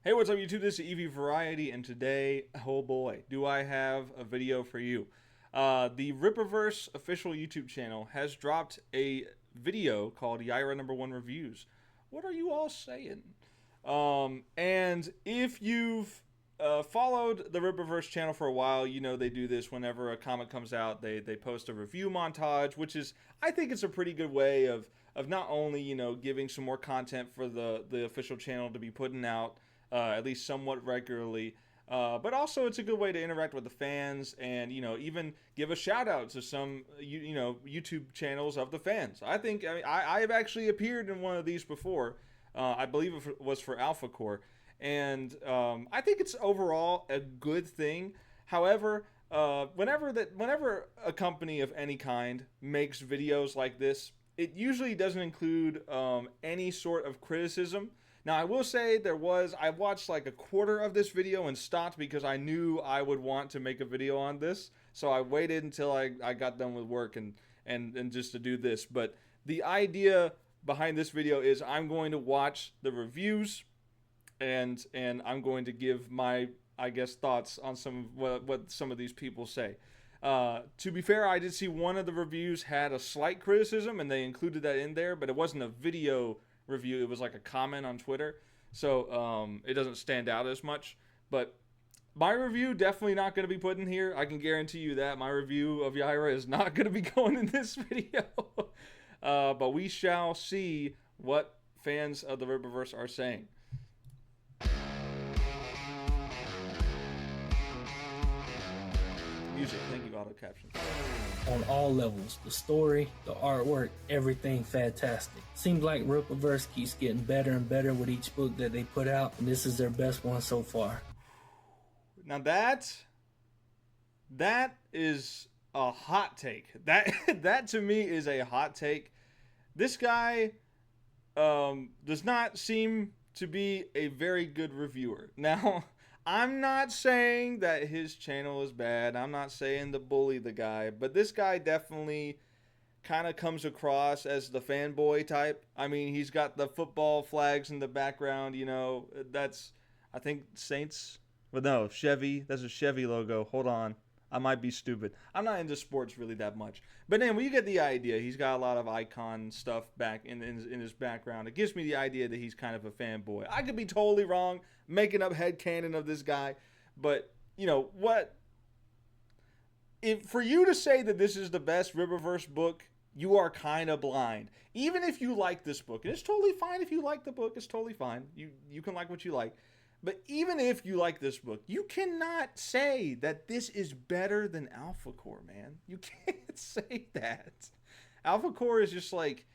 Hey, what's up YouTube? This is EV Variety, and today, oh boy, do I have a video for you. The Rippaverse official YouTube channel has dropped a video called Yaira #1 Reviews. What are you all saying? And if you've followed the Rippaverse channel for a while, you know they do this whenever a comic comes out. They post a review montage, which is, I think it's a pretty good way of not only, giving some more content for the official channel to be putting out, at least somewhat regularly. But also, it's a good way to interact with the fans and, even give a shout out to some, YouTube channels of the fans. I have actually appeared in one of these before. I believe it was for Alpha Core. And I think it's overall a good thing. However, whenever a company of any kind makes videos like this, it usually doesn't include any sort of criticism. Now, I will say I watched like a quarter of this video and stopped because I knew I would want to make a video on this. So I waited until I got done with work and just to do this. But the idea behind this video is I'm going to watch the reviews and I'm going to give my, I guess, thoughts on some of what some of these people say. To be fair, I did see one of the reviews had a slight criticism and they included that in there, but it wasn't a video review. It was like a comment on Twitter, so it doesn't stand out as much. But my review definitely not going to be put in here. I can guarantee you that my review of Yaira is not going to be going in this video. But we shall see what fans of the Rippaverse are saying. Music, thank you, auto captions. On all levels, the story, the artwork, everything fantastic. Seems like Rippaverse keeps getting better and better with each book that they put out, and this is their best one so far. Now that is a hot take. That to me is a hot take. This guy does not seem to be a very good reviewer. Now, I'm not saying that his channel is bad. I'm not saying to bully the guy, but this guy definitely kind of comes across as the fanboy type. I mean, he's got the football flags in the background, that's, I think, Saints. But no, Chevy. That's a Chevy logo. Hold on. I might be stupid. I'm not into sports really that much. But anyway, you get the idea. He's got a lot of icon stuff back in his background. It gives me the idea that he's kind of a fanboy. I could be totally wrong, making up headcanon of this guy. But, what? For you to say that this is the best Rippaverse book, you are kind of blind. Even if you like this book. And it's totally fine if you like the book. It's totally fine. You can like what you like. But even if you like this book, you cannot say that this is better than Alpha Core, man. You can't say that. Alpha Core is just like,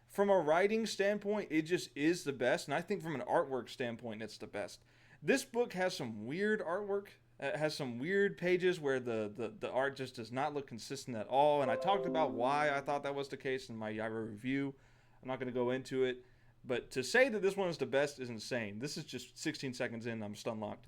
from a writing standpoint, it just is the best. And I think from an artwork standpoint, it's the best. This book has some weird artwork. It has some weird pages where the art just does not look consistent at all. And I talked about why I thought that was the case in my Yaira review. I'm not going to go into it. But to say that this one is the best is insane. This is just 16 seconds in, I'm stun locked.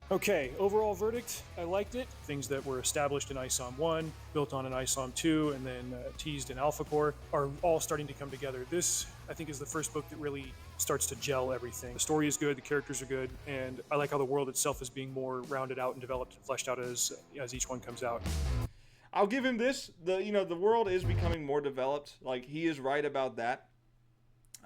Okay, overall verdict, I liked it. Things that were established in ISOM 1, built on an ISOM 2, and then teased in Alpha Core are all starting to come together. This, I think, is the first book that really starts to gel everything. The story is good, the characters are good, and I like how the world itself is being more rounded out and developed and fleshed out as each one comes out. I'll give him this. The world is becoming more developed. Like, he is right about that.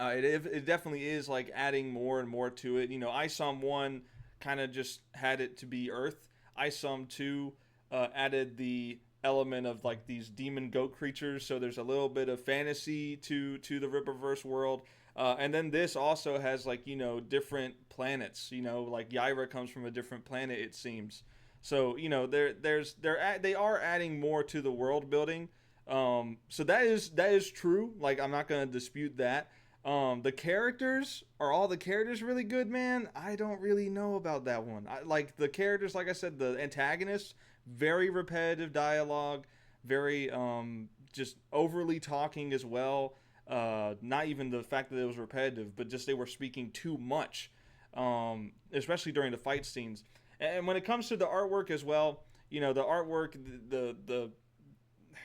It definitely is like adding more and more to it. ISOM 1 kind of just had it to be Earth. ISOM 2 added the element of like these demon goat creatures, so there's a little bit of fantasy to the Rippaverse world. And then this also has like, different planets. Like Yaira comes from a different planet, it seems. So, they are adding more to the world building. So that is true. Like, I'm not going to dispute that. The characters, are all the characters really good, man? I don't really know about that one. Like the characters, like I said, the antagonists, very repetitive dialogue, very just overly talking as well. Not even the fact that it was repetitive, but just they were speaking too much, especially during the fight scenes. And when it comes to the artwork as well, the artwork,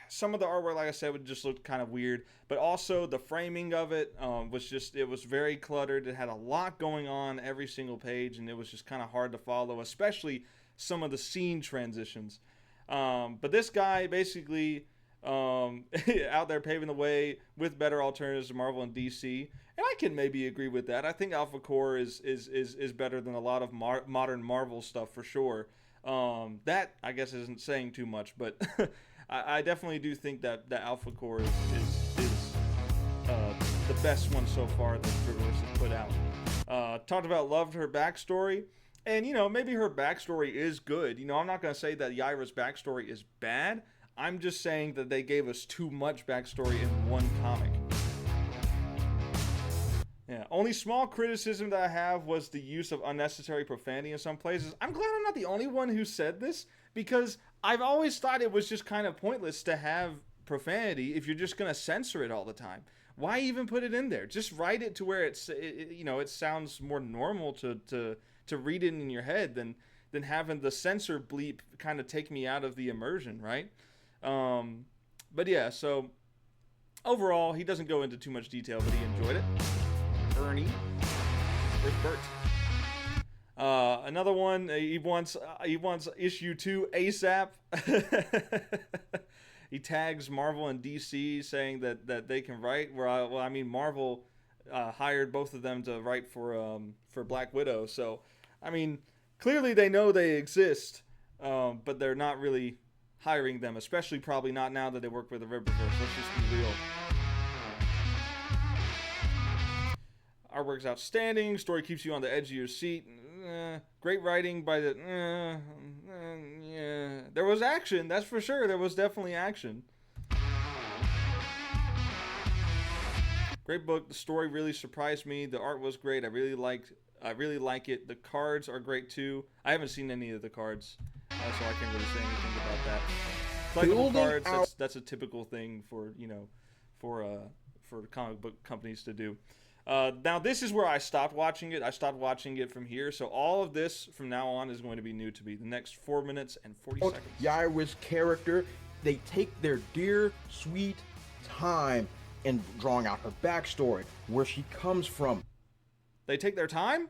some of the artwork, like I said, would just look kind of weird, but also the framing of it it was very cluttered. It had a lot going on every single page, and it was just kind of hard to follow, especially some of the scene transitions. But this guy basically out there paving the way with better alternatives to Marvel and DC, and I can maybe agree with that. I think Alpha Core is better than a lot of modern Marvel stuff for sure. That I guess isn't saying too much, but I definitely do think that the Alpha Core is the best one so far that Rippaverse has put out. Talked about loved her backstory, and maybe her backstory is good. I'm not gonna say that Yaira's backstory is bad. I'm just saying that they gave us too much backstory in one comic. Yeah, only small criticism that I have was the use of unnecessary profanity in some places. I'm glad I'm not the only one who said this, because I've always thought it was just kind of pointless to have profanity if you're just going to censor it all the time. Why even put it in there? Just write it to where it sounds more normal to read it in your head than having the censor bleep kind of take me out of the immersion, right? But yeah, so overall, he doesn't go into too much detail, but he enjoyed it. Ernie. Where's Bert? Another one, he wants issue 2 ASAP. He tags Marvel and DC saying that they can write. Marvel hired both of them to write for Black Widow. So, clearly they know they exist, but they're not really hiring them, especially probably not now that they work with the Rippaverse. Let's just be real. Artwork's outstanding. Story keeps you on the edge of your seat. Great writing by the... yeah. There was action, that's for sure. There was definitely action. Great book. The story really surprised me. The art was great. I really like it. The cards are great too. I haven't seen any of the cards, so I can't really say anything about that. Collectible cards, that's a typical thing for comic book companies to do. Now this is where I stopped watching it. I stopped watching it from here. So all of this from now on is going to be new to me. The next 4 minutes and 40 seconds. Yaira's character, they take their dear, sweet time in drawing out her backstory, where she comes from. They take their time?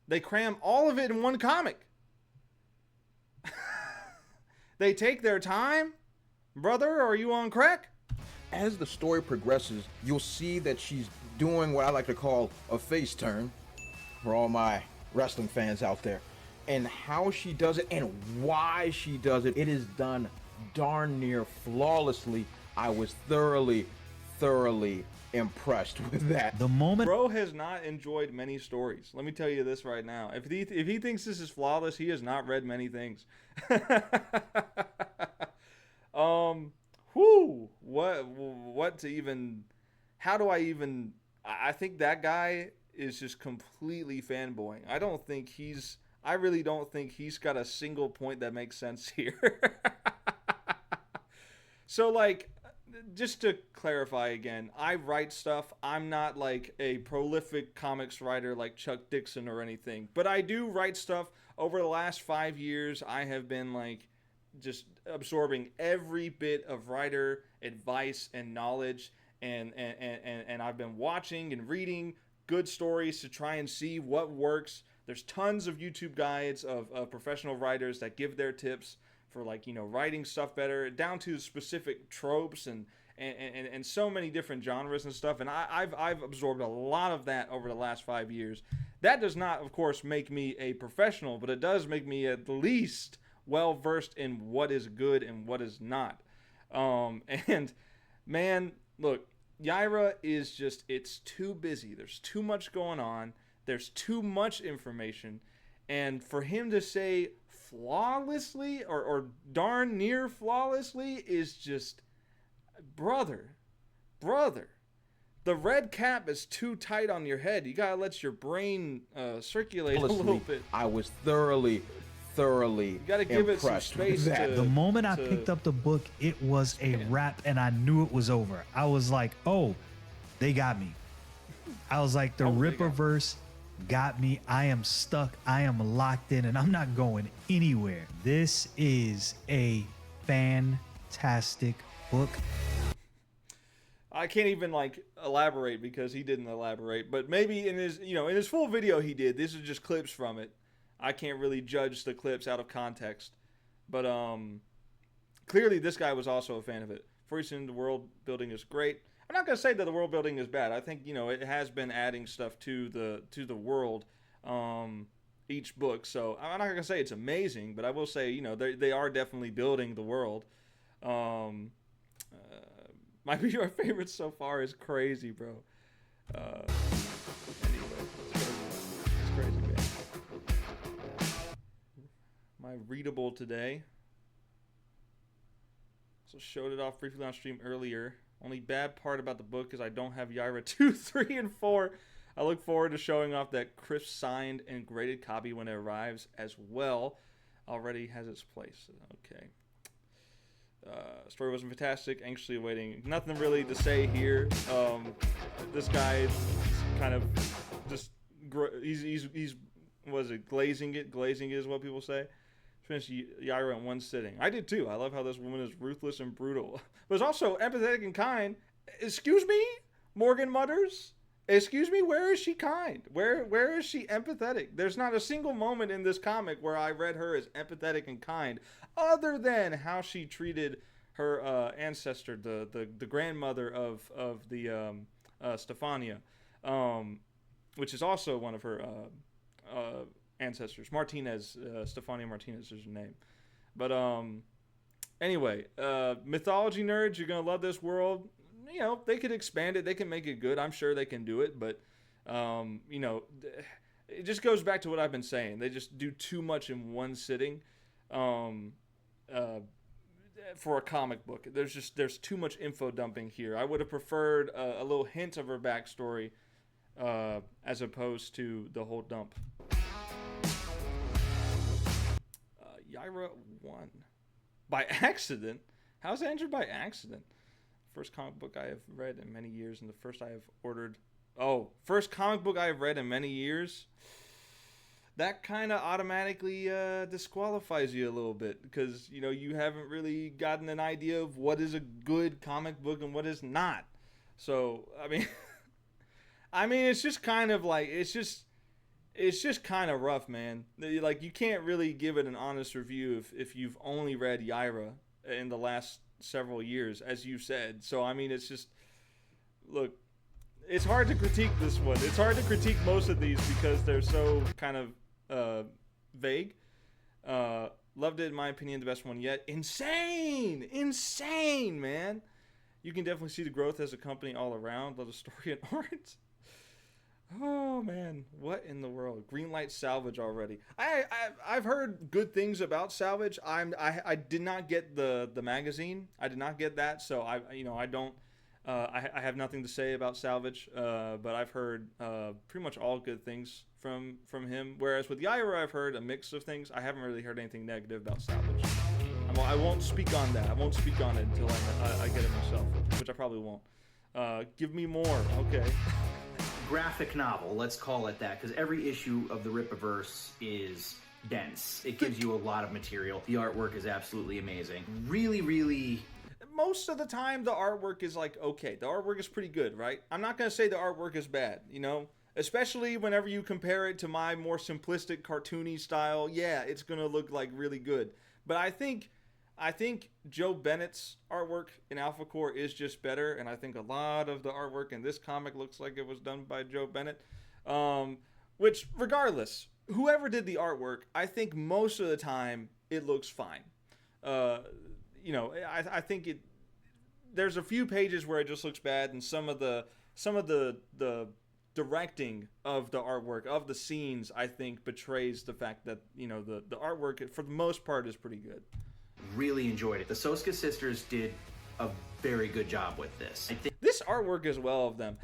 They cram all of it in one comic. They take their time? Brother, are you on crack? As the story progresses, you'll see that she's doing what I like to call a face turn for all my wrestling fans out there. And how she does it and why she does it, it is done darn near flawlessly. I was thoroughly impressed with that. The moment Bro has not enjoyed many stories. Let me tell you this right now. If he thinks this is flawless, he has not read many things. What to even... How do I even... I think that guy is just completely fanboying. I really don't think he's got a single point that makes sense here. So, like, just to clarify again, I write stuff. I'm not like a prolific comics writer like Chuck Dixon or anything, but I do write stuff. Over the last 5 years, I have been like just absorbing every bit of writer advice and knowledge, and I've been watching and reading good stories to try and see what works. There's tons of YouTube guides of professional writers that give their tips for, like, writing stuff better, down to specific tropes and so many different genres and stuff. And I've absorbed a lot of that over the last 5 years. That does not, of course, make me a professional, but it does make me at least well versed in what is good and what is not. And man, look, Yaira is just, it's too busy. There's too much going on. There's too much information. And for him to say flawlessly or darn near flawlessly is just, brother, the red cap is too tight on your head. You gotta let your brain circulate a little bit. I was thoroughly you gotta give it some space to, the moment I picked up the book, it was a wrap, and I knew it was over. I was like, oh, they got me. I was like, the Rippaverse got me. I am stuck. I am locked in, and I'm not going anywhere. This is a fantastic fantastic book. I can't even like elaborate because he didn't elaborate, but maybe in his full video he did. These are just clips from it. I can't really judge the clips out of context, but clearly this guy was also a fan of it. For instance, the world building is great. I'm not gonna say that the world building is bad. I think it has been adding stuff to the world each book. So I'm not gonna say it's amazing, but I will say they are definitely building the world. My video favorite so far is crazy, bro. Anyway, it's crazy, man. My readable today. So showed it off briefly on stream earlier. Only bad part about the book is I don't have Yaira 2, 3, and 4. I look forward to showing off that crisp signed and graded copy when it arrives as well. Already has its place. Okay. Story wasn't fantastic. Anxiously awaiting. Nothing really to say here. This guy is kind of just he's was it glazing it? Glazing it is what people say. Finished Yaira in one sitting. I did too. I love how this woman is ruthless and brutal, but is also empathetic and kind. Excuse me, Morgan mutters. Excuse me, where is she kind? Where is she empathetic? There's not a single moment in this comic where I read her as empathetic and kind, other than how she treated her ancestor, the grandmother of the Stefania, which is also one of her ancestors. Martinez, Stefania Martinez is her name. But anyway, mythology nerds, you're gonna love this world. They could expand it. They can make it good. I'm sure they can do it. But, it just goes back to what I've been saying. They just do too much in one sitting for a comic book. There's too much info dumping here. I would have preferred a little hint of her backstory as opposed to the whole dump. Yaira won. By accident? How's that injured by accident? First comic book I have read in many years, and the first I have ordered. Oh, first comic book I have read in many years. That kind of automatically disqualifies you a little bit because you haven't really gotten an idea of what is a good comic book and what is not. So I mean, it's just kind of like it's just kind of rough, man. Like you can't really give it an honest review if you've only read Yaira in the last several years, as you said. So I mean, it's just, look, it's hard to critique this one. It's hard to critique most of these because they're so kind of vague. Loved it, in my opinion, the best one yet. Insane, man. You can definitely see the growth as a company all around. Love the story and art. Oh man, what in the world? Greenlight Salvage already. I've heard good things about Salvage. I did not get the magazine. I did not get that, so I have nothing to say about Salvage. But I've heard pretty much all good things from him. Whereas with Yaira, I've heard a mix of things. I haven't really heard anything negative about Salvage. I won't speak on that. I won't speak on it until I get it myself, which I probably won't. Give me more, okay. Graphic novel, let's call it that, because every issue of the Rippaverse is dense. It gives you a lot of material. The artwork is absolutely amazing. Really... Most of the time, the artwork is like, okay, the artwork is pretty good, right? I'm not going to say the artwork is bad, Especially whenever you compare it to my more simplistic, cartoony style. Yeah, it's going to look like really good. But I think Joe Bennett's artwork in Alpha Core is just better, and I think a lot of the artwork in this comic looks like it was done by Joe Bennett. Which, regardless, whoever did the artwork, I think most of the time it looks fine. I think there's a few pages where it just looks bad, and some of the directing of the artwork of the scenes, I think, betrays the fact that the artwork for the most part is pretty good. Really enjoyed it. The Soska sisters did a very good job with this. I think this artwork as well of them.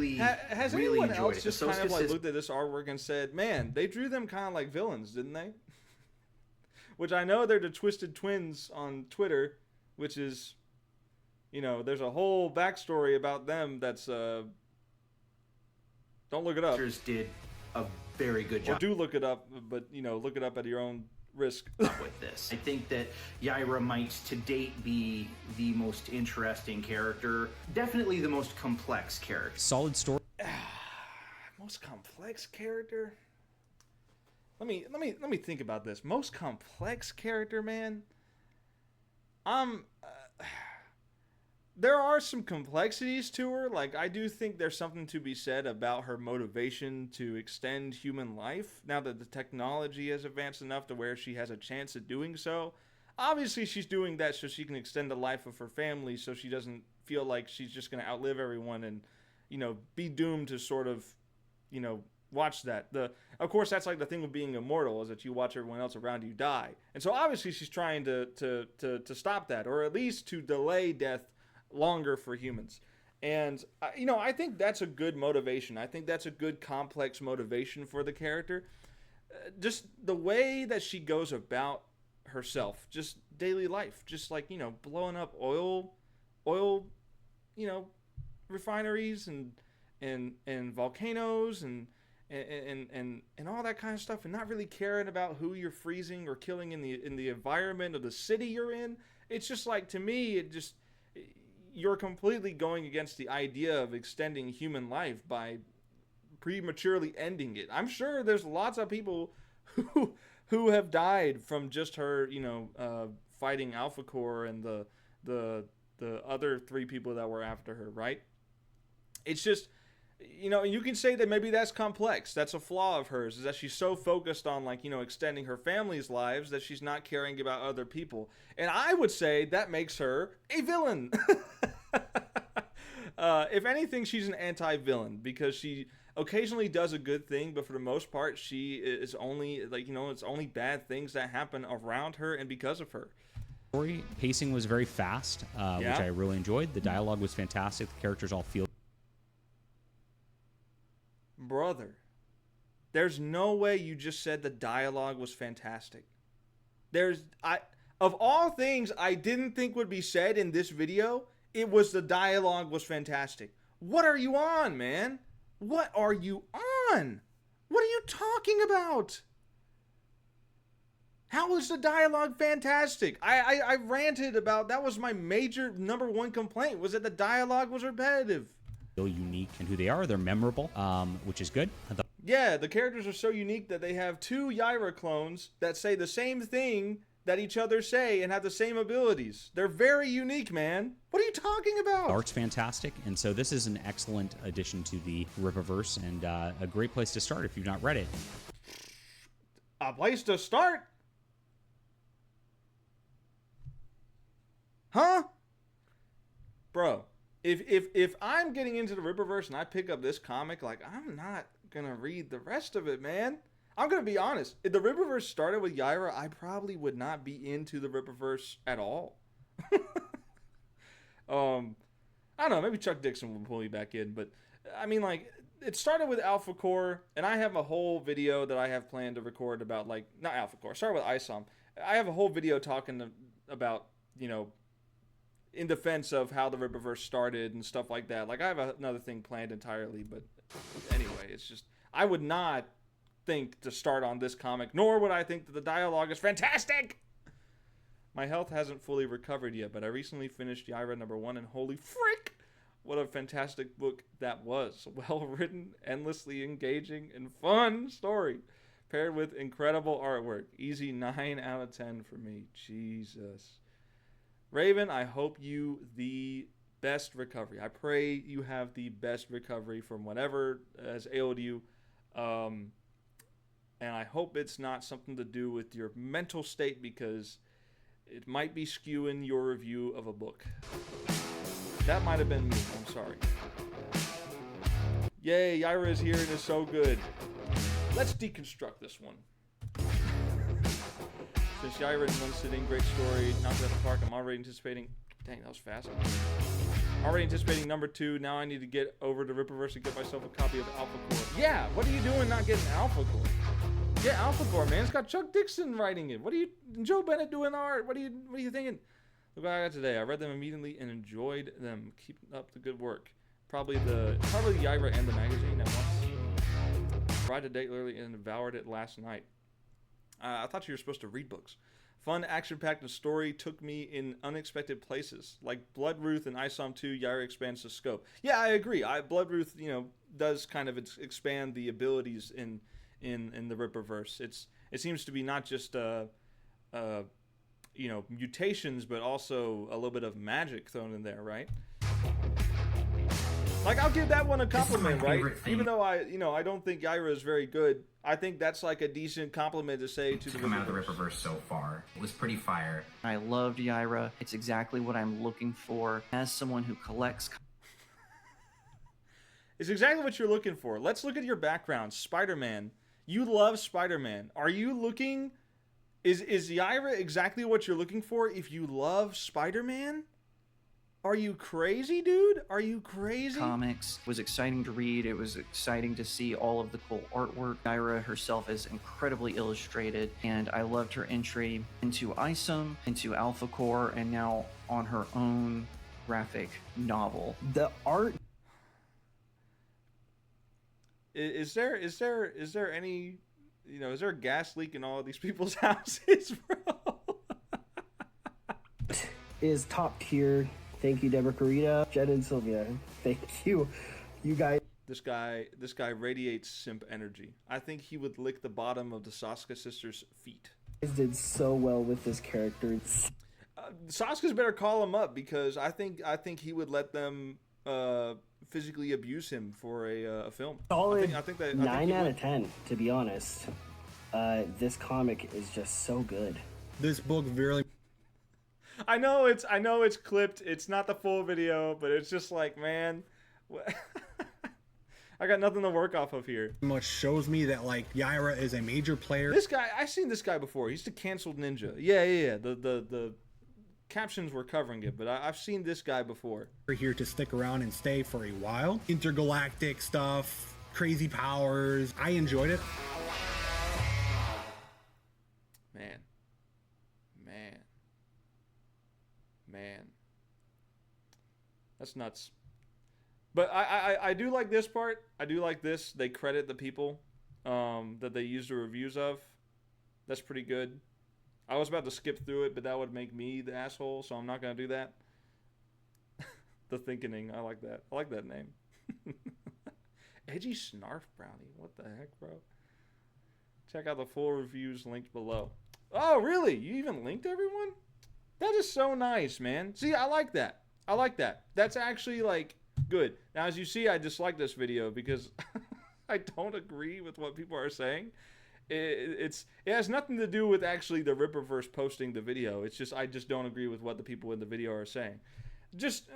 Has really anyone else it. just kind of like looked at this artwork and said, man, they drew them kind of like villains, didn't they? Which I know they're the Twisted Twins on Twitter, which is, there's a whole backstory about them that's, don't look it up. Did a very good job. Or do look it up, but, look it up at your own risk. With this, I think that Yaira might to date be the most interesting character, definitely the most complex character. Solid story. Most complex character? Let me think about this. Most complex character, man. There are some complexities to her. Like, I do think there's something to be said about her motivation to extend human life now that the technology has advanced enough to where she has a chance at doing so. Obviously, she's doing that so she can extend the life of her family, so she doesn't feel like she's just going to outlive everyone and, you know, be doomed to sort of, you know, watch that. Of course, that's like the thing with being immortal, is that you watch everyone else around you die. And so obviously she's trying to stop that, or at least to delay death longer for humans. And you know, I think that's a good motivation. I think that's a good complex motivation for the character. Just the way that she goes about herself, just daily life, just like, you know, blowing up oil, you know, refineries and volcanoes and all that kind of stuff, and not really caring about who you're freezing or killing in the environment of the city you're in. It's just like, to me, you're completely going against the idea of extending human life by prematurely ending it. I'm sure there's lots of people who have died from just her, you know, fighting Alpha Core and the other 3 people that were after her, right? It's just, you know, you can say that maybe that's complex. That's a flaw of hers, is that she's so focused on, like, you know, extending her family's lives that she's not caring about other people. And I would say that makes her a villain. If anything, she's an anti-villain, because she occasionally does a good thing, but for the most part, she is only, like, you know, it's only bad things that happen around her and because of her. Story pacing was very fast, which I really enjoyed. The dialogue was fantastic. The characters all feel. Brother, there's no way you just said the dialogue was fantastic. Of all things I didn't think would be said in this video, it was the dialogue was fantastic. What are you on, man? What are you on? What are you talking about? How is the dialogue fantastic? I ranted about, that was my major #1 complaint, was that the dialogue was repetitive. Feel unique in who they are. They're memorable, which is good. Yeah, the characters are so unique that they have 2 Yaira clones that say the same thing that each other say and have the same abilities. They're very unique, man. What are you talking about? Art's fantastic, and so this is an excellent addition to the Rippaverse, and a great place to start if you've not read it. A place to start? Huh? Bro, if I'm getting into the Rippaverse and I pick up this comic, like, I'm not gonna read the rest of it, man. I'm gonna be honest. If the Rippaverse started with Yaira, I probably would not be into the Rippaverse at all. I don't know. Maybe Chuck Dixon will pull me back in, but I mean, like, it started with Alpha Core, and I have a whole video that I have planned to record about, like, not Alpha Core. Started with ISOM. I have a whole video talking about, you know, in defense of how the Rippaverse started and stuff like that. Like, I have another thing planned entirely, but anyway, it's just, I would not think to start on this comic, nor would I think that the dialogue is fantastic. My health hasn't fully recovered yet, but I recently finished Yaira #1, and holy frick, what a fantastic book that was. Well written, endlessly engaging, and fun story, paired with incredible artwork. Easy 9 out of 10 for me. Jesus. Raven, I hope you the best recovery. I pray you have the best recovery from whatever has ailed you. And I hope it's not something to do with your mental state, because it might be skewing your review of a book. That might have been me. I'm sorry. Yay, Yaira is here and is so good. Let's deconstruct this one. Since Yaira in one sitting, great story, knocked it out of the park. I'm already anticipating. Dang, that was fast. Already anticipating #2. Now I need to get over to Rippaverse and get myself a copy of Alpha Core. Yeah, what are you doing not getting Alpha Core? Get Alpha Core, man. It's got Chuck Dixon writing it. What are you, Joe Bennett doing art? What are you thinking? Look what I got today. I read them immediately and enjoyed them. Keep up the good work. Probably Yaira and the magazine at once. Tried to date early and devoured it last night. I thought you were supposed to read books. Fun, action-packed story took me in unexpected places. Like Bloodruth and ISOM 2, Yaira expands the scope. Yeah, I agree. Bloodruth, does kind of expand the abilities in the Rippaverse. It seems to be not just mutations, but also a little bit of magic thrown in there, right? Like, I'll give that one a compliment, right? Even though I don't think Yaira is very good, I think that's like a decent compliment to say to the come out of the Rippaverse so far. It was pretty fire. I loved Yaira. It's exactly what I'm looking for as someone who collects. It's exactly what you're looking for. Let's look at your background. Spider-Man. You love Spider-Man. Are you looking... Is Yaira exactly what you're looking for if you love Spider-Man? Are you crazy, dude? Are you crazy? Comics. It was exciting to read. It was exciting to see all of the cool artwork. Yaira herself is incredibly illustrated, and I loved her entry into ISOM, into Alpha Core, and now on her own graphic novel. The art... Is there any, is there a gas leak in all of these people's houses, bro? Is top tier. Thank you, Deborah Carita, Jed and Sylvia. Thank you, you guys. This guy radiates simp energy. I think he would lick the bottom of the Sasuke sisters' feet. You guys did so well with this character. Sasuke's better call him up, because I think he would let them physically abuse him for a film. Solid I think that 9 out of 10, to be honest. This comic is just so good. This book really... I know it's clipped. It's not the full video, but it's just like, man, I got nothing to work off of here. much shows me that, like, Yaira is a major player. This guy, I've seen this guy before. He's the canceled ninja. Yeah. The captions were covering it, but I've seen this guy before. We're here to stick around and stay for a while. Intergalactic stuff, crazy powers. I enjoyed it. Man, that's nuts. But I do like this part. I do like this. They credit the people that they use the reviews of. That's pretty good. I was about to skip through it, but that would make me the asshole, so I'm not going to do that. The Thinkening. I like that. I like that name. Edgy Snarf Brownie. What the heck, bro? Check out the full reviews linked below. Oh, really? You even linked everyone? That is so nice, man. See, I like that. I like that. That's actually, like, good. Now, as you see, I dislike this video because I don't agree with what people are saying. It has nothing to do with actually the Rippaverse posting the video. It's just, I just don't agree with what the people in the video are saying. Just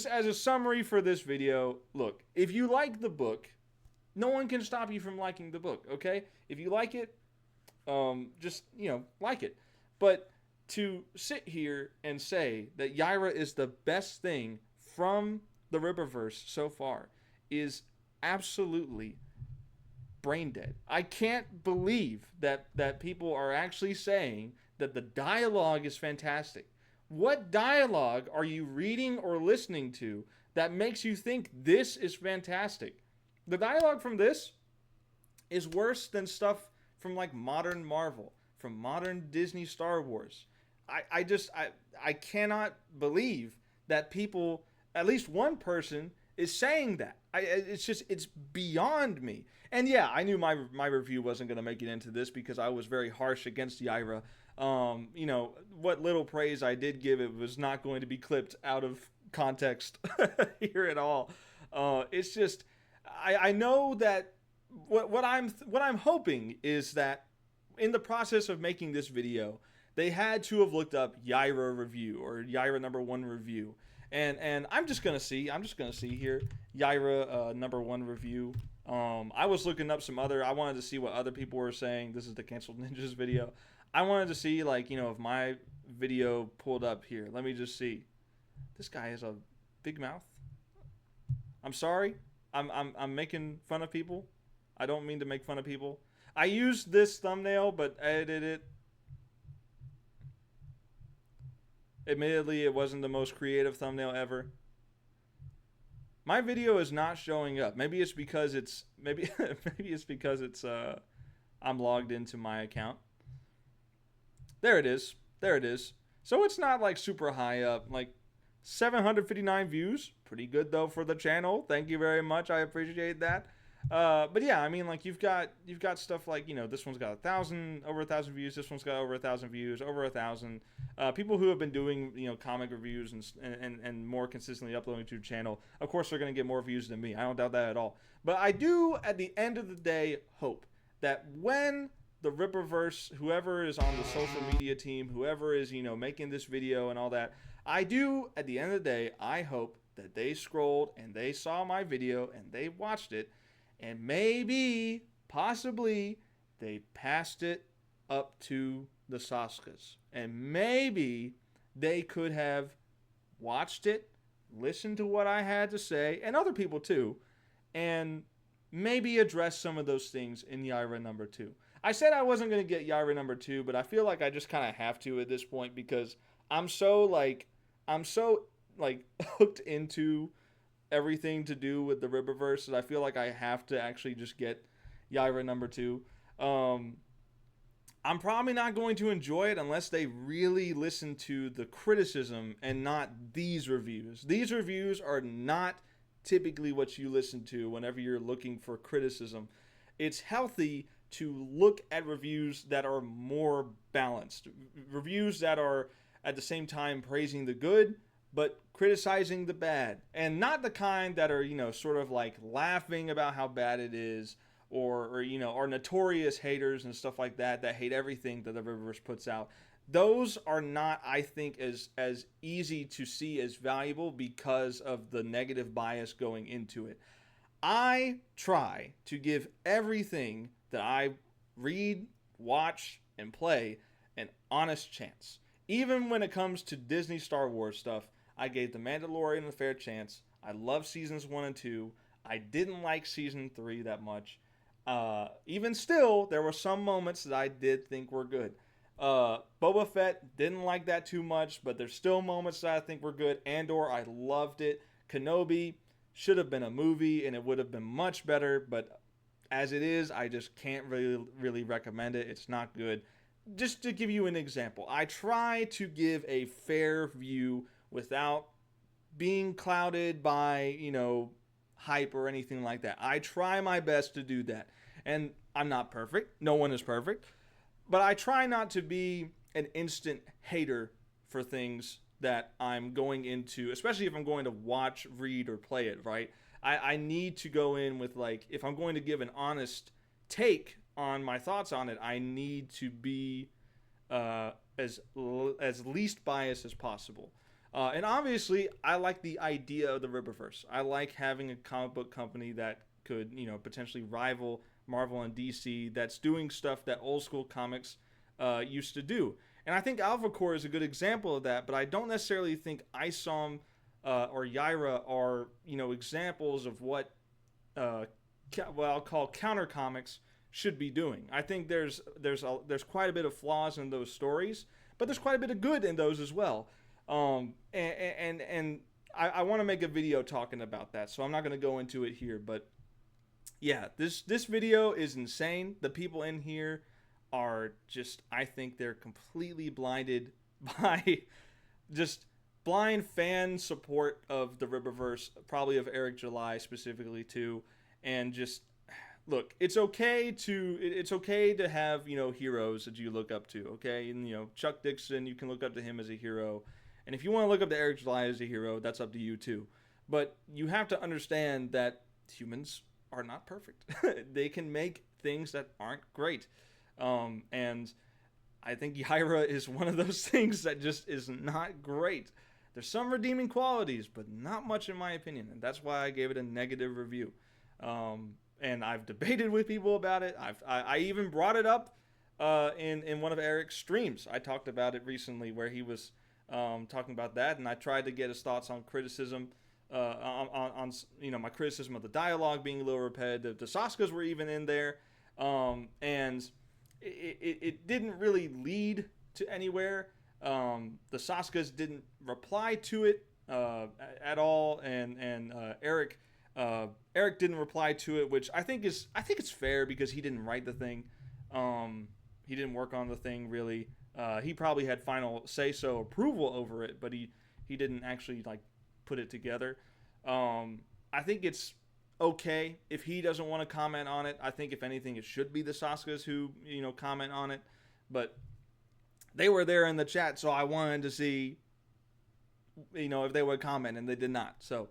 as a summary for this video, look, if you like the book, no one can stop you from liking the book, okay? If you like it, just, like it. But to sit here and say that Yaira is the best thing from the Rippaverse so far is absolutely brain dead. I can't believe that people are actually saying that the dialogue is fantastic. What dialogue are you reading or listening to that makes you think this is fantastic? The dialogue from this is worse than stuff from like modern Marvel, from modern Disney Star Wars. I cannot believe that people, at least one person, is saying that. It's beyond me. And yeah, I knew my review wasn't going to make it into this because I was very harsh against Yaira. What little praise I did give it was not going to be clipped out of context here at all. It's just, I know that what I'm hoping is that in the process of making this video, they had to have looked up Yaira review or Yaira #1 review. And I'm just gonna see here Yaira #1 review. I was looking up I wanted to see what other people were saying. This is the Canceled Ninjas video. I wanted to see if my video pulled up here. Let me just see. This guy has a big mouth. I'm sorry. I'm making fun of people. I don't mean to make fun of people. I used this thumbnail but edited it. Admittedly, it wasn't the most creative thumbnail ever. My video is not showing up. Maybe it's because I'm logged into my account. There it is. There it is. So it's not like super high up. Like 759 views. Pretty good though for the channel. Thank you very much. I appreciate that. But yeah, I mean, like you've got stuff like, you know, this one's got over 1,000 views. This one's got over 1,000 views, over 1,000. People who have been doing, you know, comic reviews and more consistently uploading to the channel, of course, they're going to get more views than me. I don't doubt that at all. But I do, at the end of the day, hope that when the Rippaverse, whoever is on the social media team, whoever is, you know, making this video and all that, I do, at the end of the day, I hope that they scrolled and they saw my video and they watched it, and maybe, possibly, they passed it up to the Saskas. And maybe they could have watched it, listened to what I had to say, and other people too, and maybe address some of those things in Yaira number 2. I said I wasn't going to get Yaira number 2, but I feel like I just kind of have to at this point because I'm so hooked into everything to do with the Rippaverse that I feel like I have to actually just get Yaira number 2. I'm probably not going to enjoy it unless they really listen to the criticism and not these reviews. These reviews are not typically what you listen to whenever you're looking for criticism. It's healthy to look at reviews that are more balanced. Reviews that are at the same time praising the good, but criticizing the bad. And not the kind that are, you know, sort of like laughing about how bad it is, or you know, are notorious haters and stuff like that hate everything that the Rippaverse puts out. Those are not, I think, as easy to see as valuable because of the negative bias going into it. I try to give everything that I read, watch, and play an honest chance. Even when it comes to Disney Star Wars stuff, I gave The Mandalorian a fair chance. I love seasons 1 and 2. I didn't like season 3 that much. Even still, there were some moments that I did think were good. Boba Fett, didn't like that too much, but there's still moments that I think were good. Andor, I loved it. Kenobi should have been a movie, and it would have been much better, but as it is, I just can't really recommend it. It's not good. Just to give you an example, I try to give a fair view without being clouded by, you know, hype or anything like that. I try my best to do that. And I'm not perfect. No one is perfect. But I try not to be an instant hater for things that I'm going into, especially if I'm going to watch, read, or play it, right? I need to go in with, like, if I'm going to give an honest take on my thoughts on it, I need to be as least biased as possible. And obviously, I like the idea of the Rippaverse. I like having a comic book company that could, you know, potentially rival Marvel and DC, that's doing stuff that old school comics used to do. And I think Alpha Core is a good example of that, but I don't necessarily think ISOM or Yaira are, you know, examples of what I'll call counter comics should be doing. I think there's quite a bit of flaws in those stories, but there's quite a bit of good in those as well. And I want to make a video talking about that, so I'm not going to go into it here, but yeah, this video is insane. The people in here are just, I think they're completely blinded by just blind fan support of the Rippaverse, probably of Eric July specifically too, and just look, it's okay to have, you know, heroes that you look up to, okay? And, you know, Chuck Dixon, you can look up to him as a hero. And if you want to look up to Eric July as a hero, that's up to you too. But you have to understand that humans are not perfect. They can make things that aren't great. And I think Yaira is one of those things that just is not great. There's some redeeming qualities, but not much in my opinion. And that's why I gave it a negative review. And I've debated with people about it. I even brought it up in one of Eric's streams. I talked about it recently where he was talking about that, and I tried to get his thoughts on criticism, on you know, my criticism of the dialogue being a little repetitive. The Saskas were even in there, and it didn't really lead to anywhere. The Saskas didn't reply to it at all, and Eric didn't reply to it, which I think it's fair because he didn't write the thing. He didn't work on the thing really. He probably had final say-so approval over it, but he didn't actually like put it together. I think it's okay if he doesn't want to comment on it. I think if anything, it should be the Sasukas who, you know, comment on it. But they were there in the chat, so I wanted to see, you know, if they would comment, and they did not. So,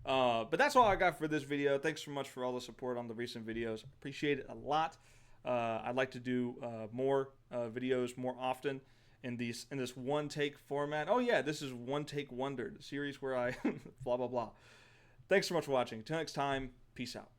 but that's all I got for this video. Thanks so much for all the support on the recent videos. Appreciate it a lot. I'd like to do more videos more often in this one take format. Oh yeah, this is One Take Wonder, the series where I blah blah blah. Thanks so much for watching. Until next time, peace out.